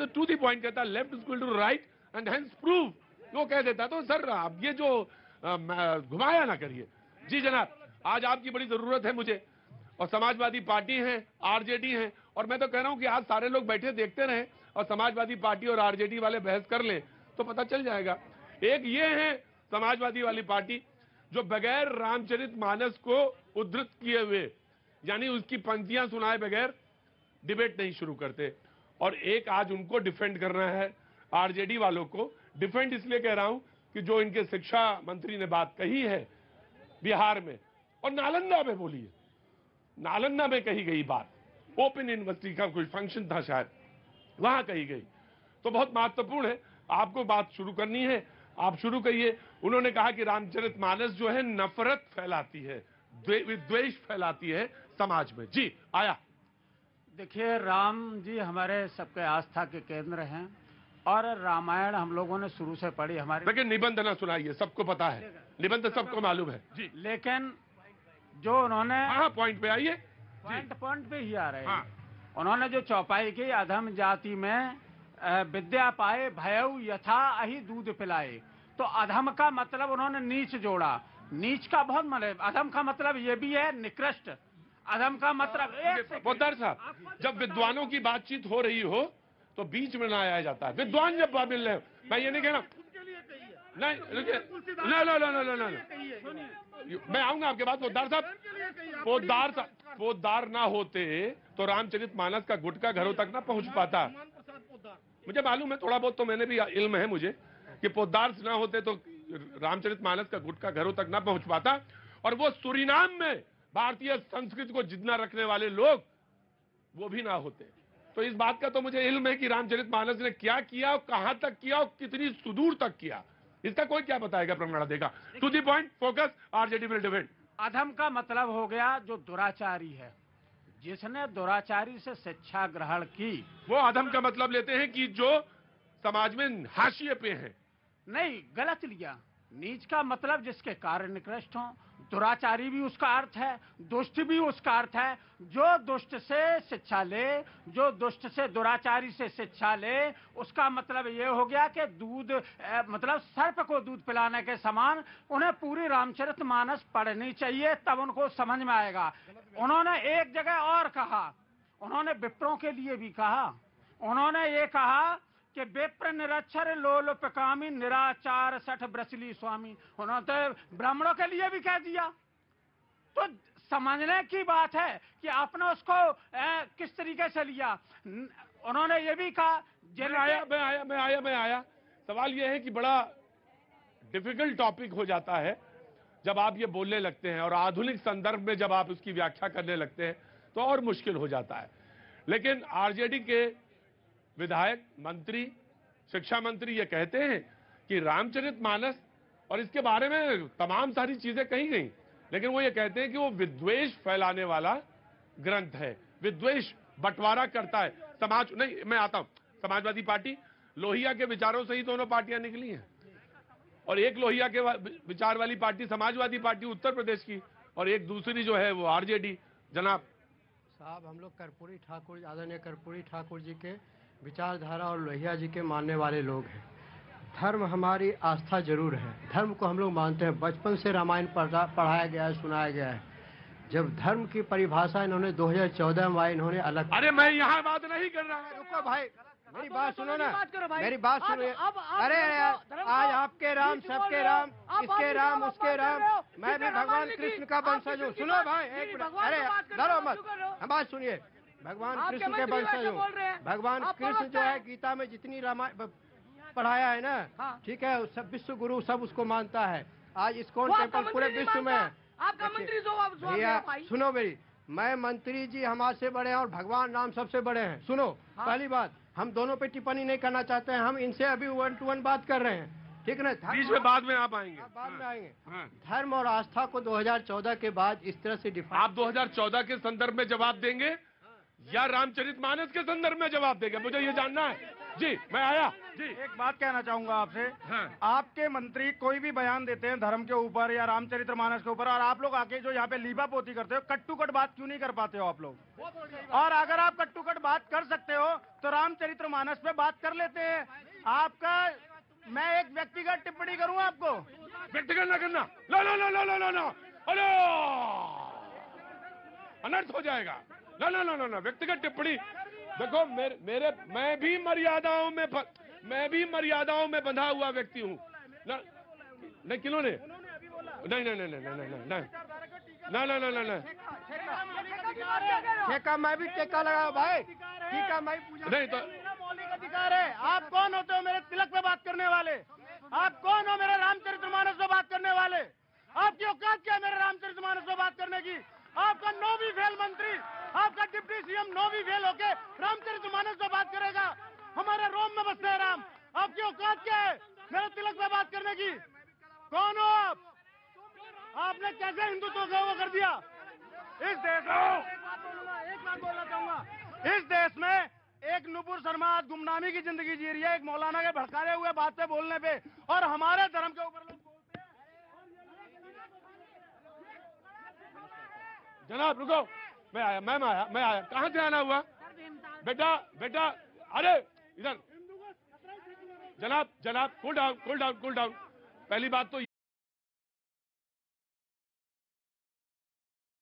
To the point कहता left is equal to right and hence prove, वो कह देता। तो सर आप ये जो घुमाया ना करिए। जी जनाब, आज आपकी बड़ी जरूरत है मुझे, और समाजवादी पार्टी है, आरजेडी है, और मैं तो कह रहा हूं कि आज सारे लोग बैठे देखते रहें और समाजवादी पार्टी और आरजेडी वाले बहस कर लें तो पता चल जाएगा। एक ये है समाजवादी वाली पार्टी जो बगैर रामचरितमानस को उद्धृत किए हुए, यानी उसकी पंक्तियां सुनाए बगैर डिबेट नहीं शुरू करते, और एक आज उनको डिफेंड करना है, आरजेडी वालों को डिफेंड इसलिए कह रहा हूं कि जो इनके शिक्षा मंत्री ने बात कही है बिहार में और नालंदा में बोली है, नालंदा में कही गई बात, ओपन यूनिवर्सिटी का कोई फंक्शन था शायद, वहां कही गई, तो बहुत महत्वपूर्ण है। आपको बात शुरू करनी है, आप शुरू करिए। उन्होंने कहा कि रामचरितमानस जो है नफरत फैलाती है, द्वेष फैलाती है समाज में। जी आया। देखिए, राम जी हमारे सबके आस्था के केंद्र हैं और रामायण हम लोगों ने शुरू से पढ़ी। हमारे लेकिन निबंध ना सुनाइए, सबको पता है, निबंध सबको मालूम है जी। लेकिन जो उन्होंने, हाँ पॉइंट पे आइए, पॉइंट पे ही आ रहे हैं। हाँ। उन्होंने जो चौपाई की, अधम जाति में विद्या पाए भयउ यथा अहि दूध पिलाए, तो अधम का मतलब उन्होंने नीच जोड़ा। नीच का बहुत मतलब, अधम का मतलब ये भी है निकृष्ट। अधम का मतलब पोद्दार साहब, जब विद्वानों की बातचीत हो रही हो तो बीच में ना आया जाता है। विद्वान जब मिल रहे हो, मैं ये नहीं कह रहा, नहीं रुकिए, मैं आऊंगा आपके बाद। पोद्दार साहब, पोद्दार ना होते तो रामचरितमानस का गुटका घरों तक ना पहुंच पाता। मुझे मालूम है, थोड़ा बहुत तो मैंने भी इल्म है मुझे कि पोद्दार ना होते तो रामचरितमानस का गुटका घरों तक ना पहुंच पाता, और वो सूरीनाम में भारतीय संस्कृति को जिंदा रखने वाले लोग वो भी ना होते। तो इस बात का तो मुझे इल्म है कि रामचरितमानस ने क्या किया, कहां तक किया और कितनी सुदूर तक किया, इसका कोई क्या बताएगा, प्रमाण देगा। To the point, focus, RJD will defend. अधम का मतलब हो गया जो दुराचारी है, जिसने दुराचारी से शिक्षा ग्रहण की। वो अधम का मतलब लेते हैं कि जो समाज में हाशिए पे है। नहीं, गलत लिया। नीच का मतलब जिसके कार्य निकृष्ट हो, दुराचारी भी उसका अर्थ है, दुष्ट भी उसका अर्थ है। जो दुष्ट से शिक्षा ले, जो दुष्ट से दुराचारी से शिक्षा ले, उसका मतलब ये हो गया कि दूध मतलब सर्प को दूध पिलाने के समान उन्हें पूरी रामचरितमानस पढ़नी चाहिए, तब उनको समझ में आएगा। उन्होंने एक जगह और कहा, उन्होंने विप्रों के लिए भी कहा, उन्होंने ये कहा कि विप्र निरक्षर लोलुपकामी निराचार सठ ब्रसली स्वामी। उन्होंने तो ब्राह्मणों के लिए भी कह दिया। तो समझने की बात है कि आपने उसको किस तरीके से लिया। उन्होंने ये भी कहा, मैं आया। सवाल ये है कि बड़ा डिफिकल्ट टॉपिक हो जाता है जब आप ये बोलने लगते हैं, और आधुनिक संदर्भ में जब आप उसकी व्याख्या करने लगते हैं तो और मुश्किल हो जाता है। लेकिन आरजेडी के विधायक, मंत्री, शिक्षा मंत्री ये कहते हैं कि रामचरितमानस, और इसके बारे में तमाम सारी चीजें कही गई, लेकिन वो ये कहते हैं कि वो विद्वेष फैलाने वाला ग्रंथ है, विद्वेष बंटवारा करता है समाज। नहीं, मैं आता हूं। समाजवादी पार्टी, लोहिया के विचारों से ही दोनों पार्टियां निकली हैं, और एक लोहिया के विचार वाली पार्टी समाजवादी पार्टी उत्तर प्रदेश की, और एक दूसरी जो है वो आरजेडी। जनाब साहब, हम लोग कर्पूरी ठाकुर, आदरणीय कर्पूरी ठाकुर जी के विचारधारा और लोहिया जी के मानने वाले लोग हैं। धर्म हमारी आस्था जरूर है, धर्म को हम लोग मानते हैं। बचपन से रामायण पढ़ाया गया है, सुनाया गया है। जब धर्म की परिभाषा इन्होंने 2014 में इन्होंने अलग। अरे मैं यहाँ बात नहीं कर रहा, रुको भाई, मेरी बात सुनो ना, मेरी बात सुनिए। अरे आज आपके राम, सबके राम, इसके राम, उसके राम, मैं भी भगवान कृष्ण का वंशज हूँ। सुनो भाई, एक मिनट, अरे डरो मत, हम बात सुनिए। भगवान कृष्ण के वंशज हूँ। भगवान कृष्ण जो है गीता में जितनी रामायण पढ़ाया है ना, ठीक है, सब विश्व गुरु सब उसको मानता है। आज इस्कॉन टेम्पल पूरे विश्व में है। भैया सुनो मेरी, मैं मंत्री जी हमारे बड़े हैं और भगवान राम सबसे बड़े हैं। सुनो, पहली बात, हम दोनों पे टिप्पणी नहीं करना चाहते हैं, हम इनसे अभी 1 to 1 बात कर रहे हैं, ठीक है ना। बीच में बाद में आप आएंगे, बाद में आएंगे। धर्म और आस्था को 2014 के बाद इस तरह से डिफाइन। आप 2014 के संदर्भ में जवाब देंगे या रामचरितमानस के संदर्भ में जवाब देंगे, मुझे ये जानना है। जी मैं आया जी। एक बात कहना चाहूंगा आपसे। हाँ। आपके मंत्री कोई भी बयान देते हैं धर्म के ऊपर या रामचरितमानस के ऊपर, और आप लोग आके जो यहाँ पे लीबा पोती करते हो, कट टू कट बात क्यों नहीं कर पाते हो आप लोग? और अगर आप कट टू कट बात कर सकते हो तो रामचरितमानस पे बात कर लेते हैं। आपका मैं एक व्यक्तिगत टिप्पणी करूं आपको? व्यक्तिगत ना करना, लो लो लो लो लो लो लो, अरे अनर्थ हो जाएगा। लो लो लो लो लो, व्यक्तिगत टिप्पणी। देखो मेरे मैं भी मर्यादाओं में बंधा हुआ व्यक्ति हूँ। नहीं किन्होंने? नहीं नहीं नहीं नहीं नहीं नहीं नहीं नहीं नहीं नहीं ठेका मैं भी टेका लगा भाई, ठीक है मैं पूजा नहीं तो मौलिक अधिकार है। आप कौन होते हो मेरे तिलक पे बात करने वाले? आप कौन हो मेरे रामचरितमानस पे बात करने वाले? आपकी औकात क्या है मेरे रामचरितमानस पे बात करने की? आपका 9वीं फेल मंत्री, आपका डिप्टी सीएम 9वीं फेल होके रामचरितमानस पे बात करेगा? हमारे रोम में बसते हैं राम। आपकी औकात क्या है मेरे तिलक पे बात करने की? कौन हो आप? आपने कैसे हिंदुत्व को वो कर दिया इस देश में? एक बात बोलना चाहूंगा। इस देश में एक नुपुर शर्मा आज गुमनामी की जिंदगी जी रही है, एक मौलाना के भड़काए हुए बात पे बोलने पे, और हमारे धर्म के ऊपर लोग बोलते हैं। जनाब रुको, मैं आया। कहाँ से आना हुआ? बेटा अरे इधर। जनाब कूल डाउन। पहली बात तो